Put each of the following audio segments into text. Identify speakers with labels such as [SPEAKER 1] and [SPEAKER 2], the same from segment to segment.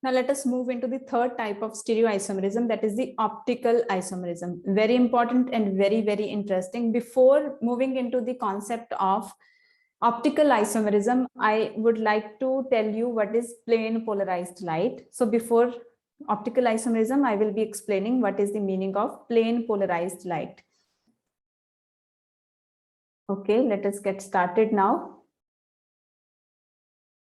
[SPEAKER 1] Now let us move into the third type of stereoisomerism, that is the optical isomerism. Very important and very, very interesting. Before moving into the concept of optical isomerism, I would like to tell you what is plane polarized light. So before optical isomerism, I will be explaining what is the meaning of plane polarized light. Okay, let us get started now.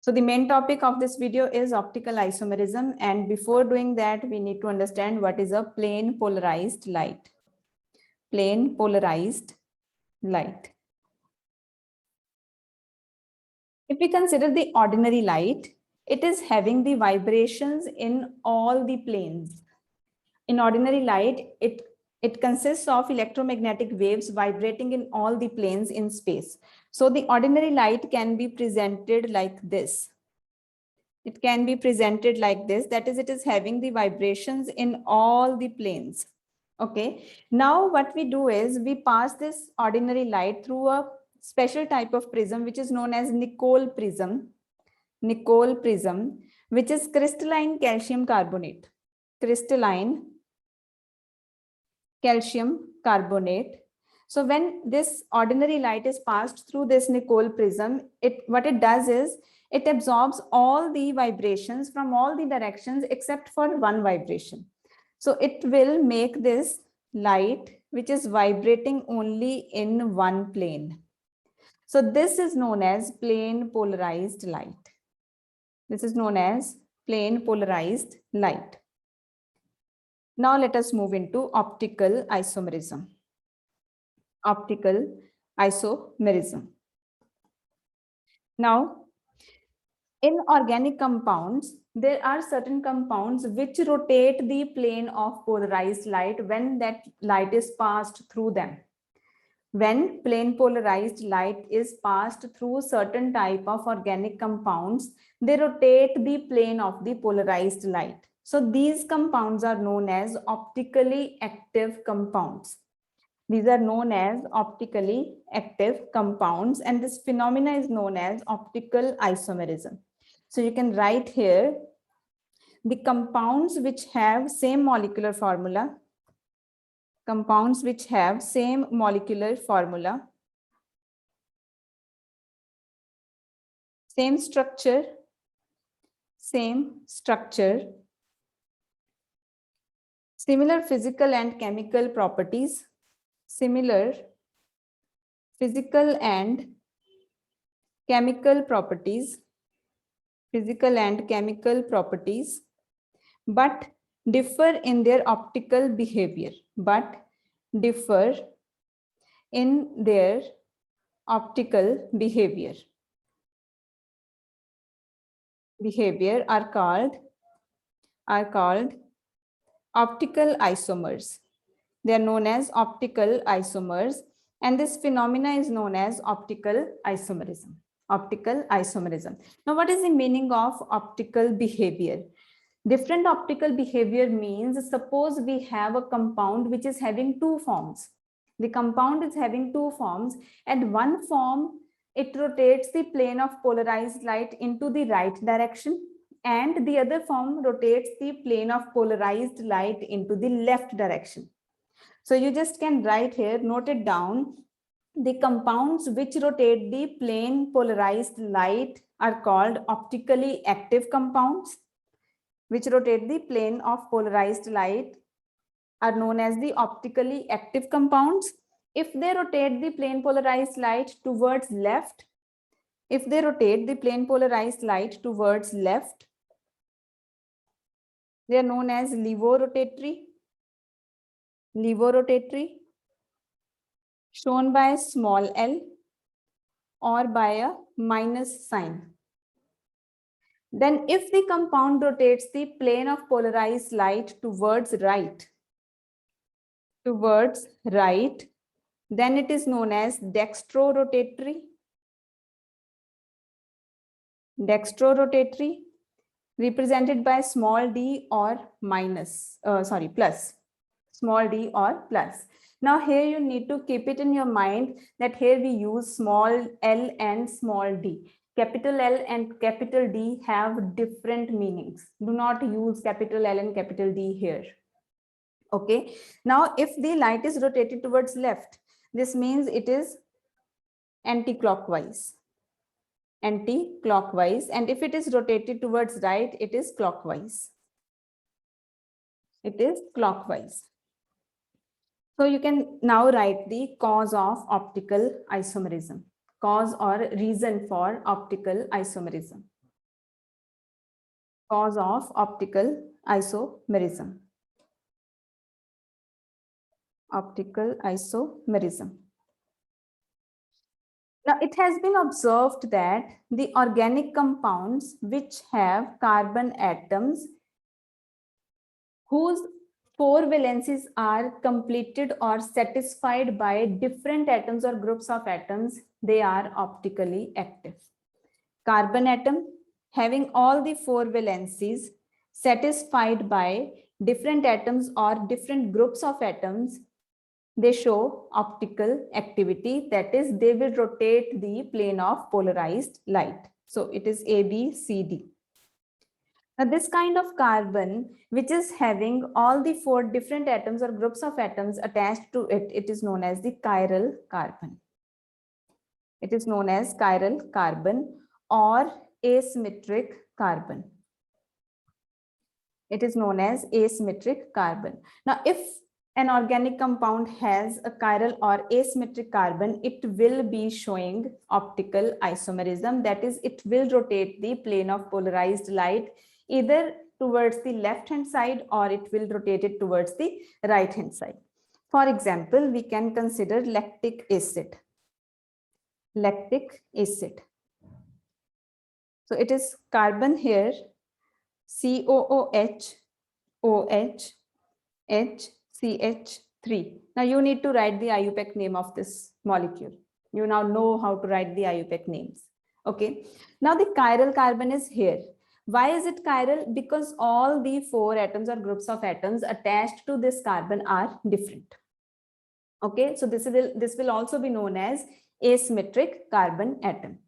[SPEAKER 1] So the main topic of this video is optical isomerism, and before doing that, we need to understand what is a plane polarized light. Plane polarized light. If we consider the ordinary light, it is having the vibrations in all the planes. In ordinary light, it consists of electromagnetic waves vibrating in all the planes in space. So the ordinary light can be presented like this. It can be presented like this, that is, it is having the vibrations in all the planes. Okay, now what we do is we pass this ordinary light through a special type of prism which is known as Nicol prism. Nicol prism, which is crystalline calcium carbonate. Crystalline calcium carbonate. So when this ordinary light is passed through this Nicol prism, what it does is it absorbs all the vibrations from all the directions except for one vibration. So it will make this light which is vibrating only in one plane. So this is known as plane polarized light. This is known as plane polarized light. Now let us move into optical isomerism. Optical isomerism. Now, in organic compounds, there are certain compounds which rotate the plane of polarized light when that light is passed through them. When plane polarized light is passed through certain type of organic compounds, they rotate the plane of the polarized light. So these compounds are known as optically active compounds. These are known as optically active compounds, and this phenomena is known as optical isomerism. So you can write here the compounds which have same molecular formula, compounds which have same molecular formula, same structure, similar physical and chemical properties, similar physical and chemical properties, but differ in their optical behavior, are called optical isomers. They are known as optical isomers, and this phenomena is known as optical isomerism. Optical isomerism. Now, what is the meaning of optical behavior? Different optical behavior means, suppose we have a compound which is having two forms. The compound is having two forms, and one form, it rotates the plane of polarized light into the right direction, and the other form rotates the plane of polarized light into the left direction. So you just can write here, note it down. The compounds which rotate the plane polarized light are called optically active compounds. Which rotate the plane of polarized light are known as the optically active compounds. If they rotate the plane polarized light towards left, they are known as levorotatory, shown by small l or by a minus sign. Then if the compound rotates the plane of polarized light towards right, then it is known as dextrorotatory, represented by small d or plus, small d or plus. Now here you need to keep it in your mind that here we use small l and small d. capital L and capital D have different meanings. Do not use capital L and capital D here. Okay. Now, if the light is rotated towards left, this means it is anti-clockwise. Anti-clockwise. And if it is rotated towards right, it is clockwise. It is clockwise. So you can now write the cause of optical isomerism. Cause or reason for optical isomerism. Cause of optical isomerism. Optical isomerism. Now, it has been observed that the organic compounds which have carbon atoms whose 4 valencies are completed or satisfied by different atoms or groups of atoms, they are optically active. Carbon atom having all the 4 valencies satisfied by different atoms or different groups of atoms, they show optical activity, that is, they will rotate the plane of polarized light. So it is A, B, C, D. Now, this kind of carbon, which is having all the 4 different atoms or groups of atoms attached to it, it is known as the chiral carbon. It is known as chiral carbon or asymmetric carbon. It is known as asymmetric carbon. Now, if an organic compound has a chiral or asymmetric carbon, it will be showing optical isomerism. That is, it will rotate the plane of polarized light either towards the left hand side or it will rotate it towards the right hand side. For example, we can consider lactic acid. Lactic acid. So it is carbon here, COOH, OH, H, CH3. Now you need to write the IUPAC name of this molecule. You now know how to write the IUPAC names. Okay. Now the chiral carbon is here. Why is it chiral? Because all the 4 atoms or groups of atoms attached to this carbon are different. Okay. So this will also be known as asymmetric carbon atom.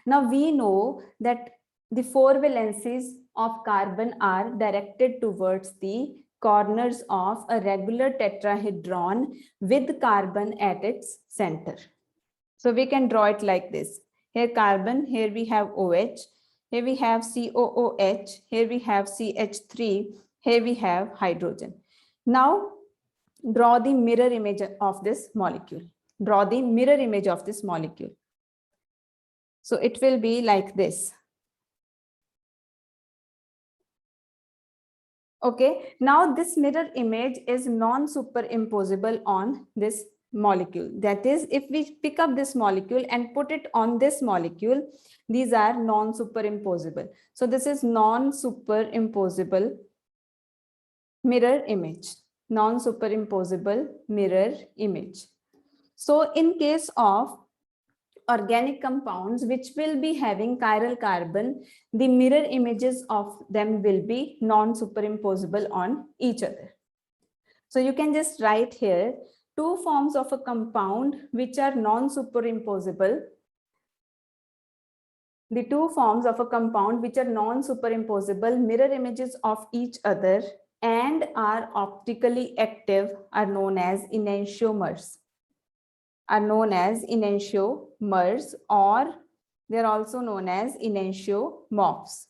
[SPEAKER 1] Now we know that the 4 valencies of carbon are directed towards the corners of a regular tetrahedron with carbon at its center. So we can draw it like this. Here carbon, here we have OH, here we have COOH, here we have CH3, here we have hydrogen. Now draw the mirror image of this molecule. Draw the mirror image of this molecule. So it will be like this. Okay, now this mirror image is non-superimposable on this molecule. That is, if we pick up this molecule and put it on this molecule, these are non-superimposable. So this is non-superimposable mirror image. Non-superimposable mirror image. So in case of organic compounds which will be having chiral carbon, the mirror images of them will be non-superimposable on each other. So you can just write here 2 forms of a compound which are non-superimposable. The 2 forms of a compound which are non-superimposable, mirror images of each other and are optically active are known as enantiomers. Are known as enantiomers, or they are also known as enantiomorphs.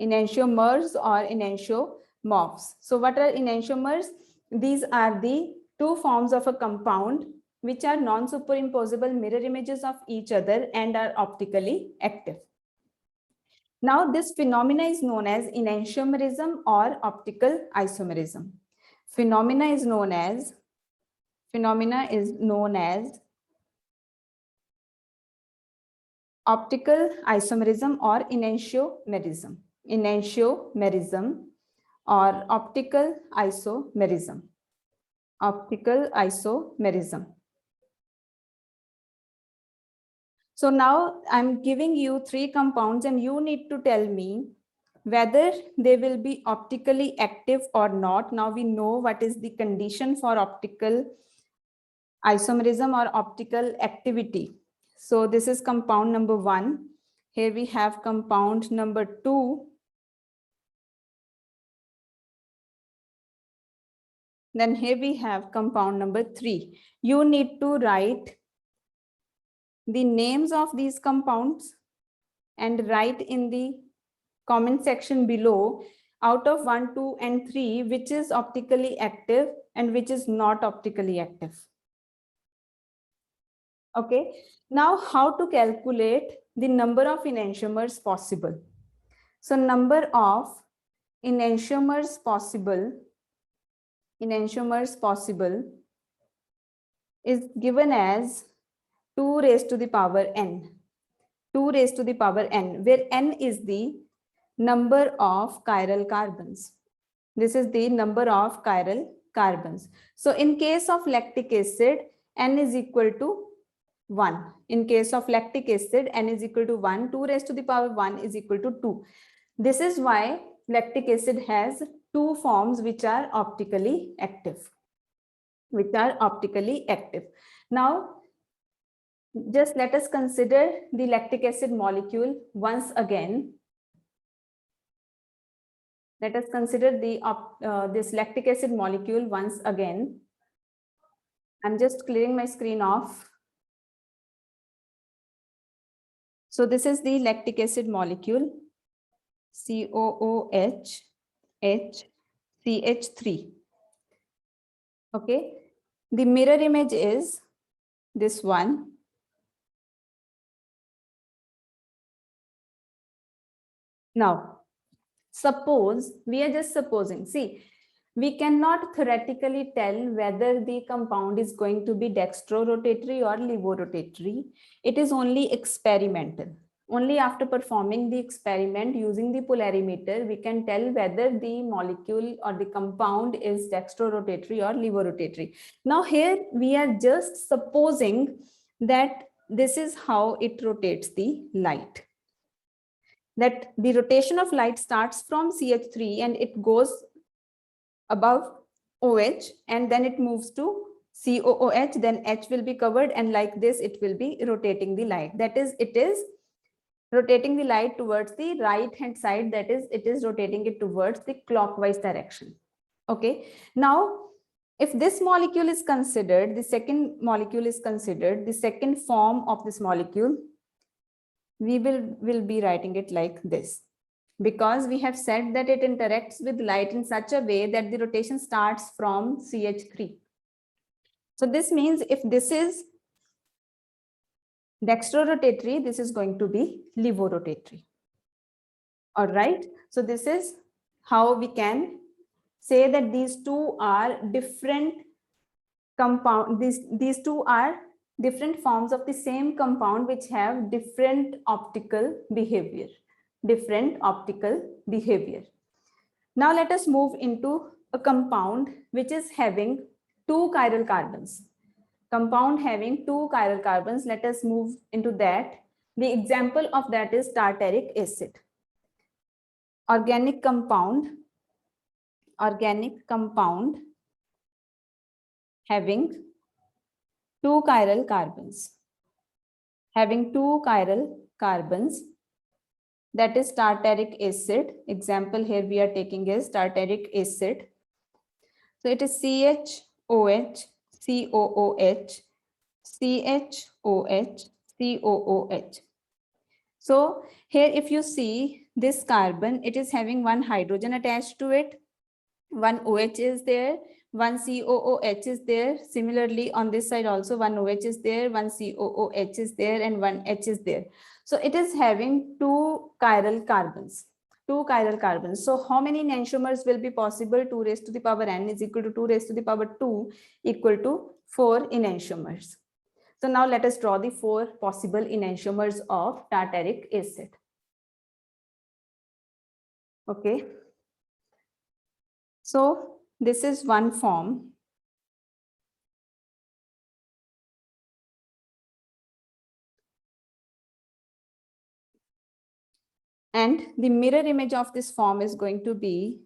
[SPEAKER 1] Enantiomers or enantiomorphs. So what are enantiomers? These are the 2 forms of a compound which are non-superimposable mirror images of each other and are optically active. Now this phenomena is known as enantiomerism or optical isomerism. Phenomena is known as optical isomerism or enantiomerism. Enantiomerism or optical isomerism. Optical isomerism. So now I'm giving you 3 compounds and you need to tell me whether they will be optically active or not. Now we know what is the condition for optical isomerism or optical activity. So this is compound number 1. Here we have compound number 2. Then here we have compound number 3. You need to write the names of these compounds and write in the comment section below out of 1, 2, and 3, which is optically active and which is not optically active. Okay, now how to calculate the number of enantiomers possible? So number of enantiomers possible is given as 2 raised to the power n. 2 raised to the power n, where n is the number of chiral carbons. This is the number of chiral carbons. So in case of lactic acid, n is equal to 1. In case of lactic acid, n is equal to 1. 2 raised to the power 1 is equal to 2. This is why lactic acid has 2 forms which are optically active. Now, just let us consider the lactic acid molecule once again. Let us consider this lactic acid molecule once again. I'm just clearing my screen off. So this is the lactic acid molecule, COOH, HCH3. Okay, the mirror image is this one. Now, suppose, we are just supposing, see, we cannot theoretically tell whether the compound is going to be dextrorotatory or levorotatory. It is only experimental. Only after performing the experiment using the polarimeter, we can tell whether the molecule or the compound is dextrorotatory or levorotatory. Now here we are just supposing that this is how it rotates the light. That the rotation of light starts from CH3 and it goes above OH and then it moves to COOH, then H will be covered, and like this it will be rotating the light. That is, it is rotating the light towards the right hand side, that is, it is rotating it towards the clockwise direction. Okay, now if this molecule is considered, the second molecule is considered, the second form of this molecule, we will be writing it like this, because we have said that it interacts with light in such a way that the rotation starts from CH3. So this means if this is dextrorotatory, this is going to be levorotatory. All right, so this is how we can say that these two are different compound, these two are different forms of the same compound which have different optical behavior. Now let us move into a compound which is having 2 chiral carbons. Compound having 2 chiral carbons, let us move into that. The example of that is tartaric acid. Organic compound having 2 chiral carbons, that is tartaric acid. Example here we are taking is tartaric acid. So it is CHOH, COOH, CHOH, COOH. So here if you see this carbon, it is having 1 hydrogen attached to it, 1 OH is there, 1 COOH is there. Similarly on this side also 1 OH is there, 1 COOH is there, and 1 H is there. So it is having 2 chiral carbons. So how many enantiomers will be possible? 2 raised to the power n is equal to 2 raised to the power 2 equal to 4 enantiomers. So now let us draw the 4 possible enantiomers of tartaric acid. Okay. So this is one form. And the mirror image of this form is going to be,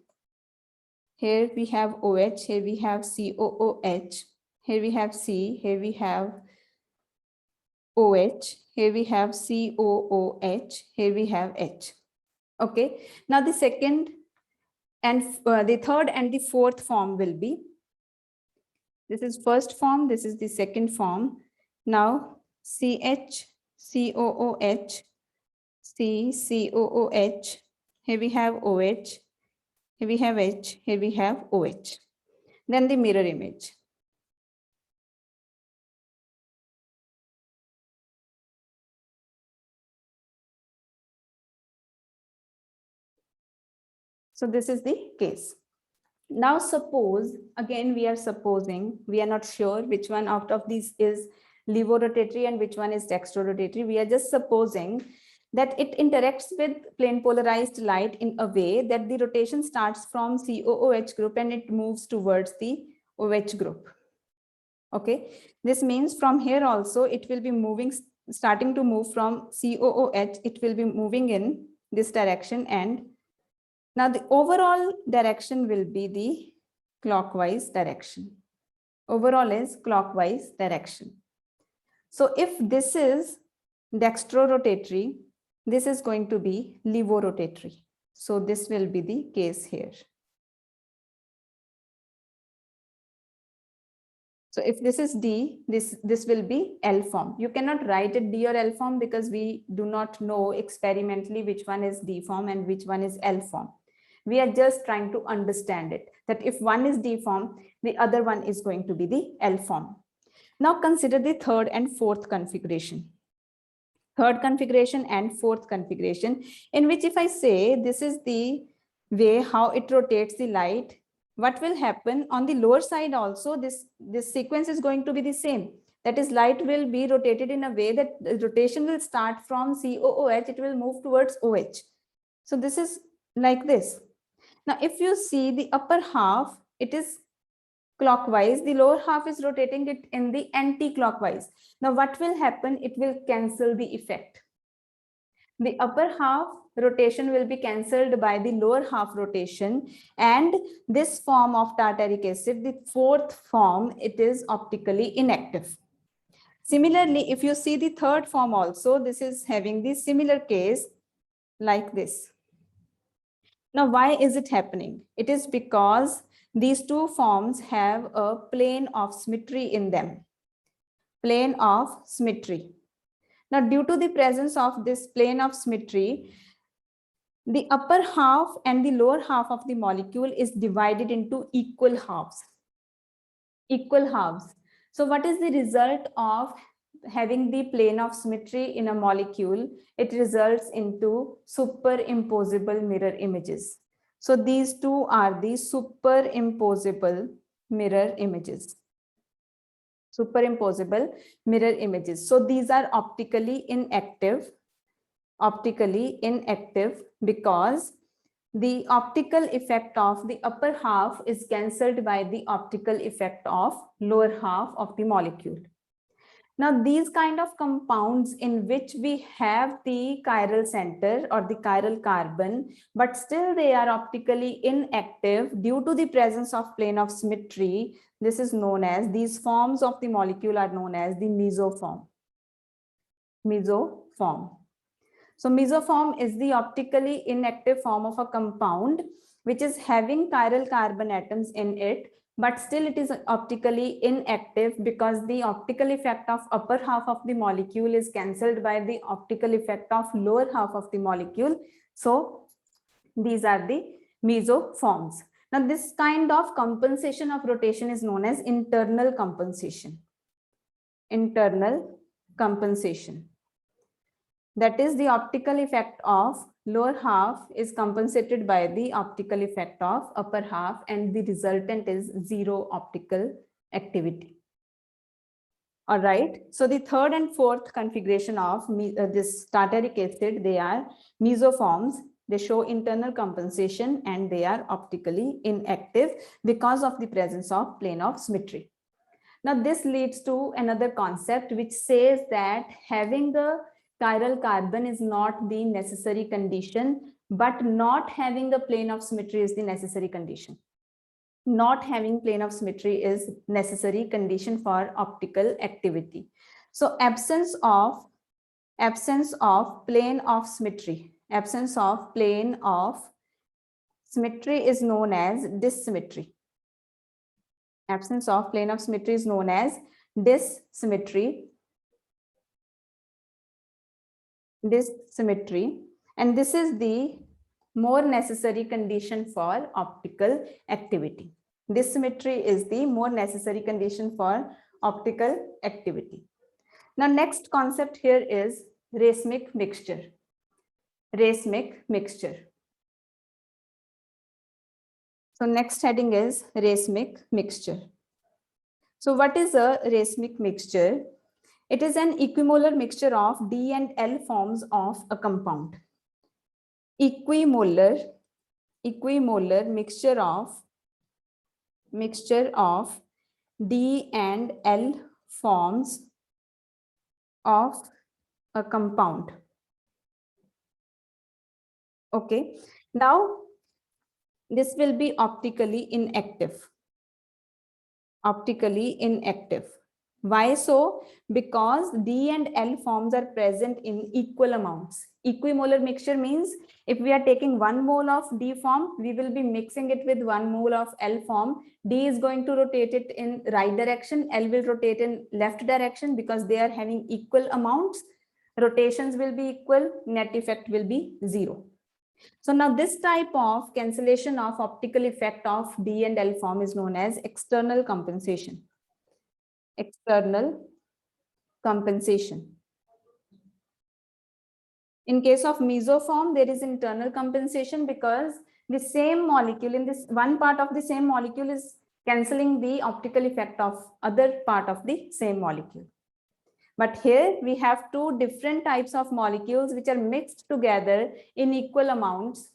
[SPEAKER 1] here we have OH, here we have COOH, here we have C, here we have OH, here we have COOH, here we have H. Okay, now the second and the third and the fourth form will be, this is first form, this is the second form. Now CH, COOH, COOH, here we have OH, here we have H, here we have OH. Then the mirror image. So this is the case. Now suppose, again we are supposing, we are not sure which one out of these is levorotatory and which one is dextrorotatory. We are just supposing that it interacts with plane polarized light in a way that the rotation starts from COOH group and it moves towards the OH group. Okay, this means from here also it will be moving, starting to move from COOH, it will be moving in this direction, and now the overall direction will be the clockwise direction. Overall is clockwise direction. So if this is dextrorotatory, this is going to be levorotatory. So this will be the case here. So if this is D, this will be L form. You cannot write it D or L form because we do not know experimentally which one is D form and which one is L form. We are just trying to understand it, that if one is D form, the other one is going to be the L form. Now consider the third and fourth configuration. Third configuration and fourth configuration, in which if I say this is the way how it rotates the light, what will happen on the lower side also, this sequence is going to be the same. That is, light will be rotated in a way that the rotation will start from COOH, it will move towards OH. So this is like this. Now, if you see the upper half, it is clockwise, the lower half is rotating it in the anti-clockwise. Now, what will happen? It will cancel the effect. The upper half rotation will be cancelled by the lower half rotation, and this form of tartaric acid, the fourth form, it is optically inactive. Similarly, if you see the third form also, this is having the similar case like this. Now, why is it happening? It is because these two forms have a plane of symmetry in them. Plane of symmetry. Now, due to the presence of this plane of symmetry, the upper half and the lower half of the molecule is divided into equal halves. Equal halves. So what is the result of having the plane of symmetry in a molecule? It results into superimposable mirror images. So these two are the superimposable mirror images. Superimposable mirror images. So these are optically inactive because the optical effect of the upper half is cancelled by the optical effect of lower half of the molecule. Now, these kind of compounds in which we have the chiral center or the chiral carbon, but still they are optically inactive due to the presence of plane of symmetry, this is known as, these forms of the molecule are known as the mesoform. Mesoform. So mesoform is the optically inactive form of a compound which is having chiral carbon atoms in it, but still it is optically inactive because the optical effect of upper half of the molecule is cancelled by the optical effect of lower half of the molecule. So these are the mesoforms. Now this kind of compensation of rotation is known as internal compensation. Internal compensation. That is, the optical effect of lower half is compensated by the optical effect of upper half, and the resultant is zero optical activity. All right. So the third and fourth configuration of this tartaric acid, they are mesoforms. They show internal compensation and they are optically inactive because of the presence of plane of symmetry. Now this leads to another concept which says that having the chiral carbon is not the necessary condition, but not having the plane of symmetry is the necessary condition. Not having plane of symmetry is necessary condition for optical activity. So absence of absence of plane of symmetry. Absence of plane of symmetry is known as dissymmetry. Absence of plane of symmetry is known as dissymmetry. Dissymmetry, and this is the more necessary condition for optical activity. Dissymmetry is the more necessary condition for optical activity. Now, next concept here is racemic mixture. Racemic mixture. So next heading is racemic mixture. So what is a racemic mixture? It is an equimolar mixture of D and L forms of a compound. Equimolar mixture of D and L forms of a compound. Okay, now this will be optically inactive. Optically inactive. Why so? Because D and L forms are present in equal amounts. Equimolar mixture means if we are taking 1 mole of D form, we will be mixing it with 1 mole of L form. D is going to rotate it in right direction, L will rotate in left direction because they are having equal amounts. Rotations will be equal, net effect will be 0. So now this type of cancellation of optical effect of D and L form is known as external compensation. External compensation. In case of mesoform, there is internal compensation because the same molecule in this one part of the same molecule is cancelling the optical effect of other part of the same molecule. But here we have two different types of molecules which are mixed together in equal amounts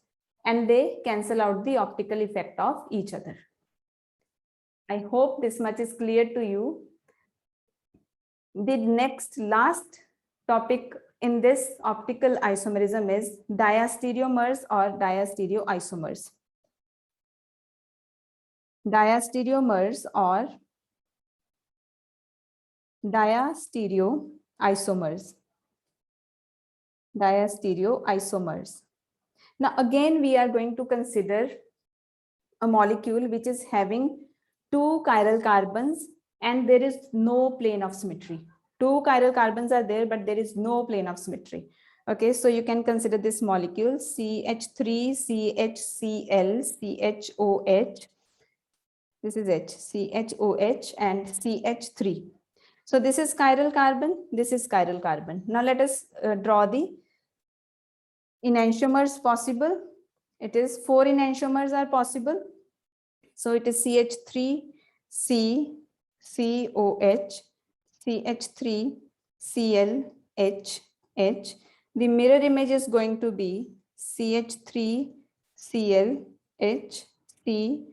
[SPEAKER 1] and they cancel out the optical effect of each other. I hope this much is clear to you. The next last topic in this optical isomerism is diastereomers or diastereoisomers. Diastereomers or diastereoisomers. Diastereoisomers. Now again we are going to consider a molecule which is having 2 chiral carbons and there is no plane of symmetry. 2 chiral carbons are there, but there is no plane of symmetry. Okay, so you can consider this molecule CH3, CHCl, CHOH. This is H, CHOH and CH3. So this is chiral carbon, this is chiral carbon. Now let us draw the enantiomers possible. It is 4 enantiomers are possible. So it is CH3, C, COH, CH3, Cl, H, H. The mirror image is going to be CH3, Cl, H, C,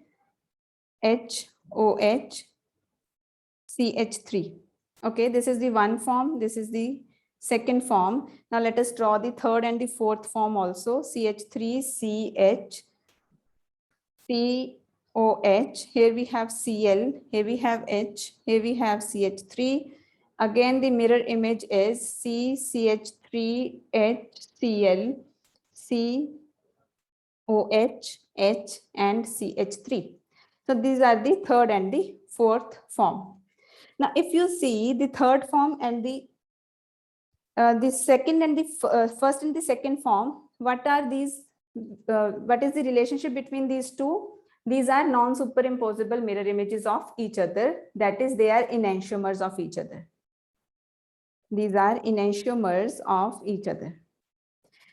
[SPEAKER 1] H, OH, CH3. Okay, this is the one form. This is the second form. Now let us draw the third and the fourth form also. CH3, CH, COH. Here we have Cl. Here we have H. Here we have CH3. Again, the mirror image is CH3, HCl, COH, H, and CH3. So these are the third and the fourth form. Now, if you see the third form and the second and the first and the second form, what are these? What is the relationship between these two? These are non-superimposable mirror images of each other. That is, they are enantiomers of each other. These are enantiomers of each other.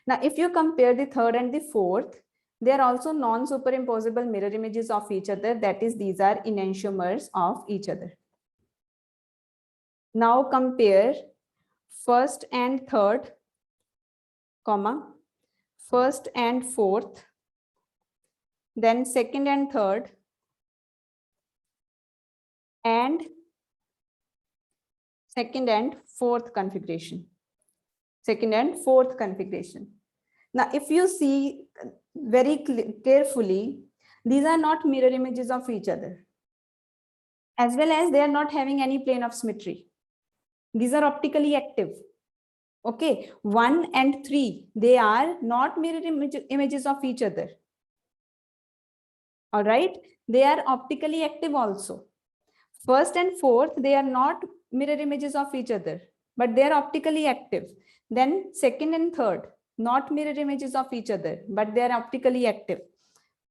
[SPEAKER 1] Now, if you compare the third and the fourth, they are also non-superimposable mirror images of each other. That is, these are enantiomers of each other. Now compare first and third, comma, first and fourth, then second and third, and second and fourth configuration. Second and fourth configuration. Now, if you see very carefully, these are not mirror images of each other, as well as they are not having any plane of symmetry. These are optically active. Okay, 1 and 3, they are not mirror images of each other. All right, they are optically active also. First and fourth, they are not mirror images of each other, but they are optically active. Then second and third, not mirror images of each other, but they are optically active.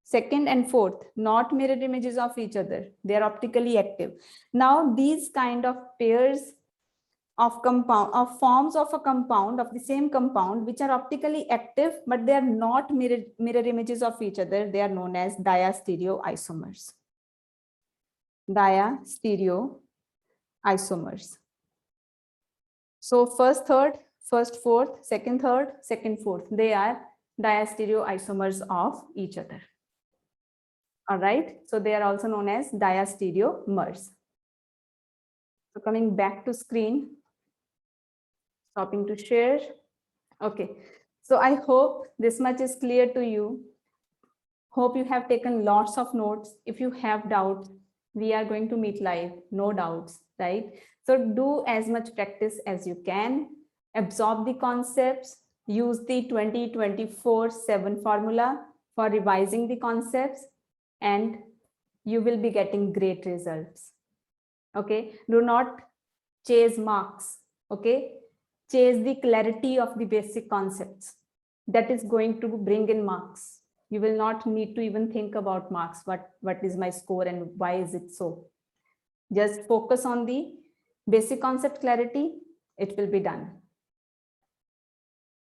[SPEAKER 1] Second and fourth, not mirror images of each other, they are optically active. Now these kind of pairs of forms of a compound, of the same compound, which are optically active but they are not mirror images of each other, they are known as diastereoisomers. Diastereoisomers. So first third, first fourth, second third, second fourth, they are diastereoisomers of each other. All right, so they are also known as diastereomers. So coming back to screen, stopping to share. Okay, so I hope this much is clear to you. Hope you have taken lots of notes. If you have doubts, we are going to meet live, no doubts, right? So do as much practice as you can, absorb the concepts, use the 20-24/7 formula for revising the concepts, and you will be getting great results. Okay, do not chase marks. Okay, chase the clarity of the basic concepts. That is going to bring in marks. You will not need to even think about marks. What is my score and why is it so? Just focus on the basic concept clarity. It will be done.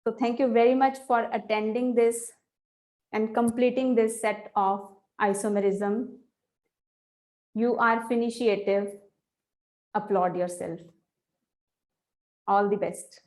[SPEAKER 1] So thank you very much for attending this and completing this set of isomerism. You are finitiative. Applaud yourself. All the best.